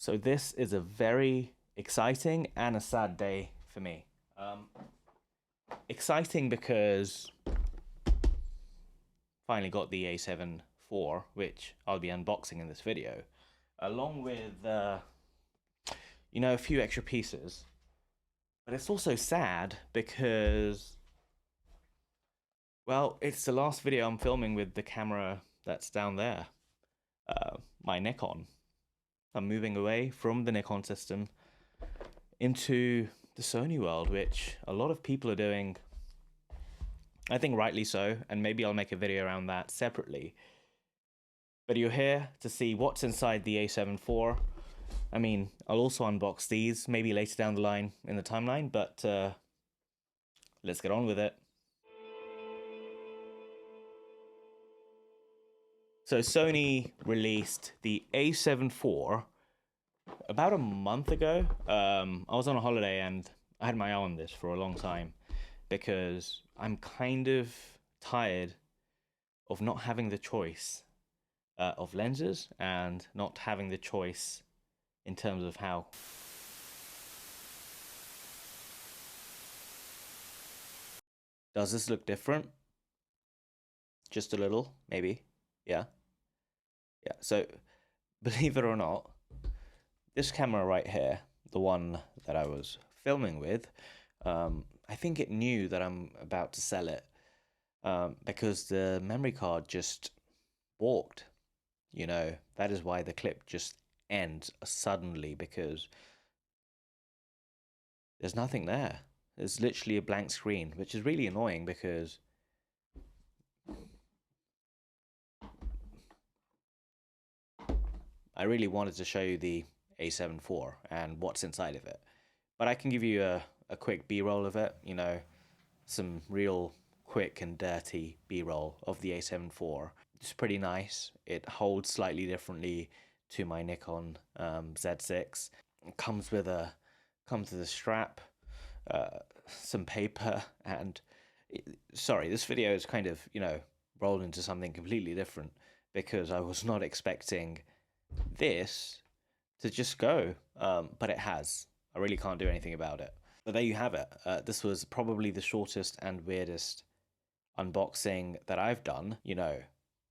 So this is a very exciting and a sad day for me. Exciting because finally got the a7IV, which I'll be unboxing in this video, along with a few extra pieces. But it's also sad because, well, it's the last video I'm filming with the camera that's down there, my Nikon. I'm moving away from the Nikon system into the Sony world, which a lot of people are doing. I think rightly so, and maybe I'll make a video around that separately. But you're here to see what's inside the a7IV. I mean, I'll also unbox these maybe later down the line in the timeline, but let's get on with it. So Sony released the a7IV about a month ago. I was on a holiday and I had my eye on this for a long time because I'm kind of tired of not having the choice of lenses and not having the choice in terms of how. Does this look different? Just a little, maybe. Yeah. So, believe it or not, this camera right here, the one that I was filming with, I think it knew that I'm about to sell it because the memory card just borked. That is why the clip just ends suddenly, because there's nothing there. There's literally a blank screen, which is really annoying because I really wanted to show you the a7IV and what's inside of it. But I can give you a quick B-roll of it, some real quick and dirty B-roll of the a7IV. It's pretty nice. It holds slightly differently to my Nikon Z6. It comes with a strap, some paper, and sorry, this video is kind of rolled into something completely different because I was not expecting this to just go, but it has. I really can't do anything about it. But there you have it. This was probably the shortest and weirdest unboxing that I've done.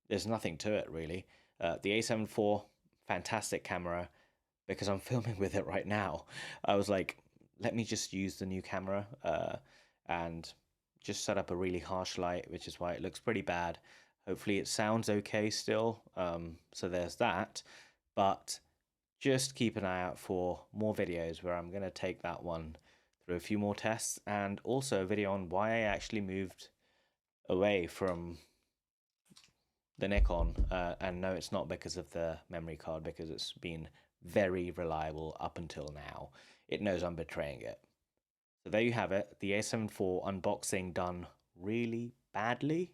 There's nothing to it really. The a7IV, fantastic camera. Because I'm filming with it right now, I was like, let me just use the new camera and just set up a really harsh light, which is why it looks pretty bad. Hopefully it sounds okay still, so there's that. But just keep an eye out for more videos where I'm going to take that one through a few more tests, and also a video on why I actually moved away from the Nikon. And no, it's not because of the memory card, because it's been very reliable up until now. It knows I'm betraying it. So there you have it, the a7IV unboxing done really badly.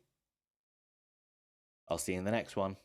I'll see you in the next one.